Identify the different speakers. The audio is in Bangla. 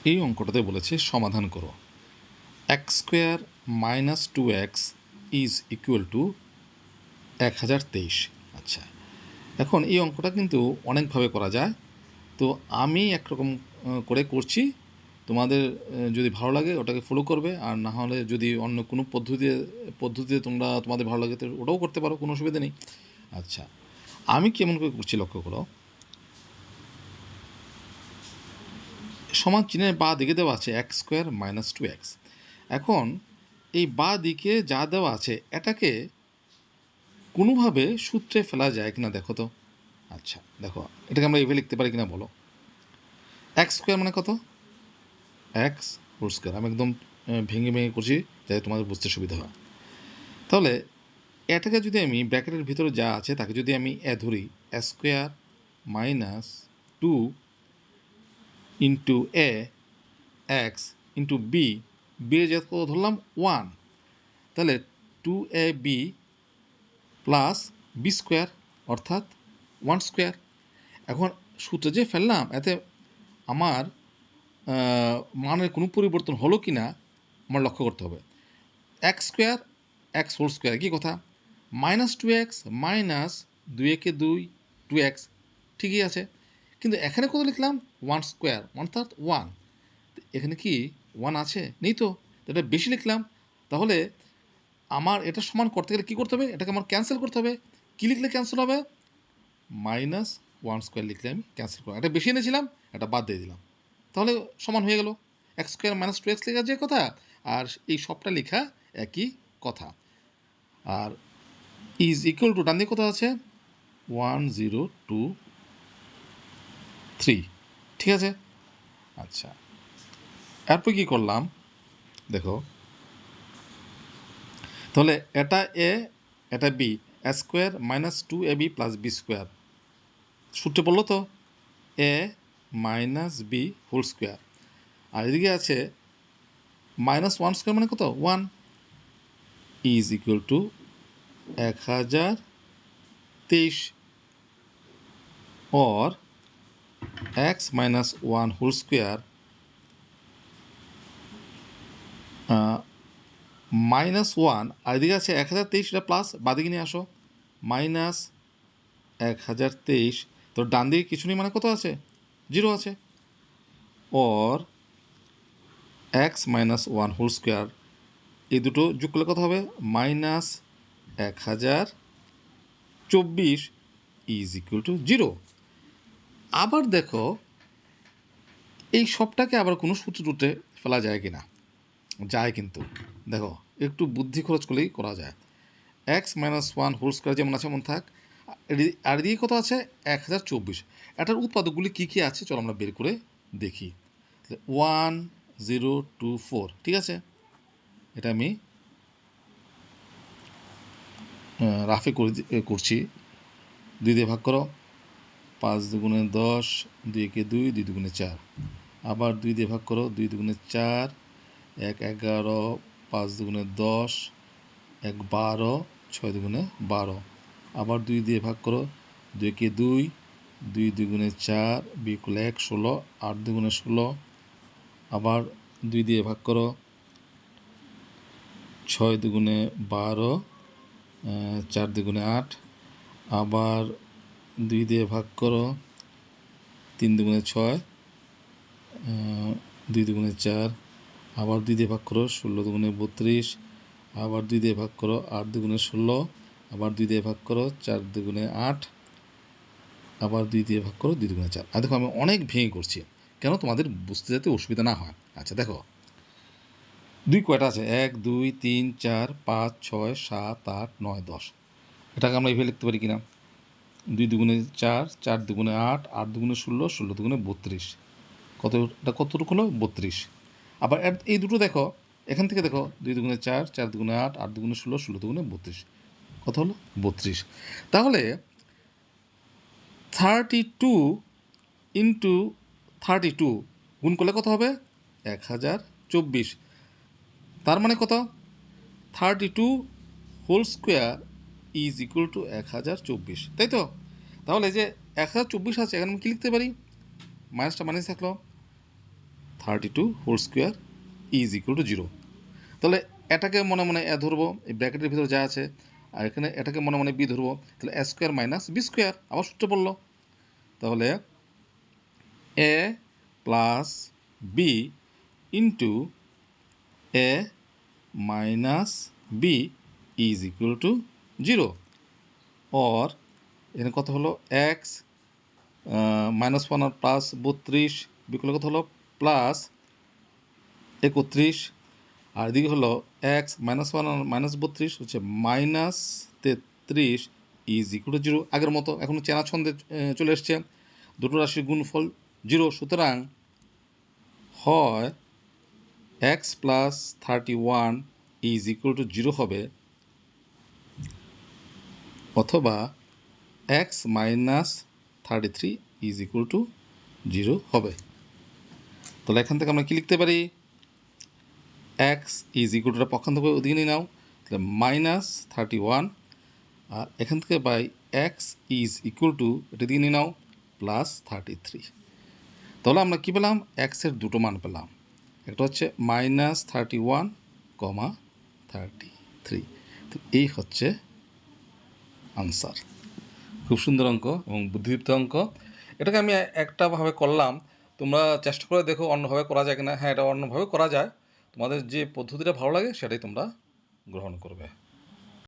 Speaker 1: এই অঙ্কটাতে বলেছে সমাধান করো। X square minus 2x is equal to 1023। আচ্ছা, এখন এই অঙ্কটা কিন্তু অনেকভাবে করা যায়। তো আমি একরকম করে করছি, তোমাদের যদি ভালো লাগে ওটাকে ফলো করবে, আর না হলে যদি অন্য কোনো পদ্ধতিতে তোমাদের ভালো লাগে তো ওটাও করতে পারো, কোনো অসুবিধা নেই। আচ্ছা, আমি কেমন করে করছি লক্ষ্য করো। সমান চিহ্নের বা দিকে দেওয়া আছে এক্স স্কোয়ার মাইনাস 2x। এখন এই বা দিকে যা দেওয়া আছে এটাকে কোনোভাবে সূত্রে ফেলা যায় কিনা দেখো তো। আচ্ছা দেখো, এটাকে আমরা এভাবে লিখতে পারি কিনা বলো। এক্স স্কোয়ার মানে কত? X whole square. আমি একদম ভেঙে ভেঙে করছি যাতে তোমাদের বুঝতে সুবিধা হয়। তাহলে এটাকে যদি আমি ব্র্যাকেটের ভিতরে যা আছে তাকে যদি আমি ধরি square minus 2 into X into B এর জায়গায় কত ধরলাম 1, তাহলে 2ab প্লাস বি স্কোয়ার অর্থাৎ 1 স্কোয়ার। এখন সূত্রে যে ফেললাম এতে আমার মানের কোনো পরিবর্তন হলো কি না আমার লক্ষ্য করতে হবে। X square x whole square কী কথা, মাইনাস 2x মাইনাস 2 2x ঠিকই আছে, কিন্তু এখানে কত লিখলাম 1 স্কোয়ার অর্থাৎ 1। এখানে কি 1 আছে? নেই তো, এটা বেশি লিখলাম। তাহলে আমার এটা সমান করতে গেলে কী করতে হবে, এটাকে আমার ক্যান্সেল করতে হবে। কী লিখলে ক্যান্সেল হবে? মাইনাস 1 স্কোয়ার লিখলে আমি ক্যান্সেল করলাম, এটা বেশি এনেছিলাম, এটা বাদ দিয়ে দিলাম, তাহলে সমান হয়ে গেল। এক্স স্কোয়ার মাইনাস 2x লেখা যে কথা, আর এই সবটা লেখা একই কথা। আর ইজ ইকুয়াল টু ডান দিকে কত আছে 1023, ঠিক আছে। আচ্ছা, এরপর কী করলাম দেখো, তাহলে এটা এ এটা B, square minus 2ab plus B square সূত্রে পড়লো তো A minus B whole square. আর এদিকে আছে মাইনাস 1 স্কোয়ার মানে কত 1 is equal to 1023 or x minus 1 whole square minus 1, আর এদিকে আছে 1023, এটা প্লাস বাদিকে নিয়ে আসো মাইনাস 1023, তো ডান দিকে কিছু নেই মানে কত আছে 0 আছে, or x minus 1 whole square, এই দুটো যোগ করলে কত হবে মাইনাস 1024 ইজ ইকুয়াল টু 0। আবার দেখো এই সবটাকে আবার কোনো সূত্রে ফেলা যায় কি না, যায় কিন্তু। দেখো একটু বুদ্ধি খরচ করলেই করা যায়। এক্স মাইনাস 1 হোল স্কোয়ার যেমন আছে এমন থাক, আর এদিকে কত আছে 1024। এটার উৎপাদকগুলি কী কী আছে চলো আমরা বের করে দেখি। 1024, ঠিক আছে, এটা আমি রাফে করছি। 2 দিয়ে ভাগ করো, 5 দুগুণে 10, 2 কে 2, 2 দুগুণে 4, আবার 2 দিয়ে ভাগ করো, 2 দুগুণে 4, 1 11, 5 দুগুণে 10, 1 12, 6 দুগুণে 12, আবার 2 দিয়ে ভাগ করো, 2 কে 2, 2 দুগুণে 4, বিকুল 1 16, 8 দুগুণে 16, আবার 2 দিয়ে ভাগ করো, 6 দুগুণে 12, 4 দুগুণে 8, আবার 2 দিয়ে ভাগ করো, 3 দুগুণে 6, 2 দুগুণে 4, আবার 2 দিয়ে ভাগ করো, 16 দুগুণে 32, আবার 2 দিয়ে ভাগ করো, 8 দুগুণে 16, আবার 2 দিয়ে ভাগ করো, 4 দুগুণে 8, আবার 2 দিয়ে ভাগ করো, 2 দুগুণে 4। আর দেখো আমি অনেক ভেঙে করছি কেন, তোমাদের বুঝতে যাতে অসুবিধা না হয়। আচ্ছা দেখো 2 কয়টা আছে 1 2 3 4 5 6 7 8 9 10, এটাকে আমরা এইভাবে লিখতে পারি কিনা 2 দুগুণে 4, 4 দুগুণে 8, 8 দুগুণে 16, 16 দুগুণে 32, কত এটা কতটুকু হলো 32। আবার এই দুটো দেখো এখান থেকে দেখো 2 দুগুণে 4, 4 দুগুণে 8, 8 দুগুণে 16, 16 দুগুণে 32, কত হলো 32। তাহলে 32 ইন্টু 32 গুণ করলে কত হবে 1024, তার মানে কত 32 whole square is equal to 1024, তাই তো। তাহলে যে 1024 আছে এখানে আমি কী লিখতে পারি, মাইনাসটা মাইনাস থাকলো, 32 whole square is equal to 0। তাহলে এটাকে মনে মনে এ ধরবো, এই ব্র্যাকেটের ভিতরে যা আছে, আর এখানে এটাকে মনে মনে বি ধরবো। তাহলে a square minus b square, আবার সূত্র পড়লো। তাহলে a plus b into a minus b is equal to 0। Or এখানে কত হলো, এক্স -1 আর প্লাস 32 বিকল্প কত হলো প্লাস 31, আর এদিকে হলো এক্স -1 আর -32 হচ্ছে -33 ইজ ইকুয়াল টু 0। আগের মতো এখন চেনা ছন্দে চলে এসছে, দুটো রাশির গুণফল 0, সুতরাং হয় x plus 31 is equal to 0 হবে, অথবা x minus 33 is equal to 0 হবে। তাহলে এখান থেকে আমরা কী লিখতে পারি, এক্স ইজ ইকুয়াল টুটা পক্ষান্তর করে ওদিকে নিয়ে নাও, তাহলে -31, আর এখান থেকে by X is equal to এটা দিয়ে নিয়ে নাও +33। তাহলে আমরা কী পেলাম, এক্সের দুটো মান পেলাম, একটা হচ্ছে -31, 33। তো এই হচ্ছে আনসার। খুব সুন্দর অঙ্ক এবং বুদ্ধিদীপ্ত অঙ্ক। এটাকে আমি একটাভাবে করলাম, তোমরা চেষ্টা করে দেখো অন্যভাবে করা যায় কিনা। হ্যাঁ, এটা অন্যভাবে করা যায়, তোমাদের যে পদ্ধতিটা ভালো লাগে সেটাই তোমরা গ্রহণ করবে।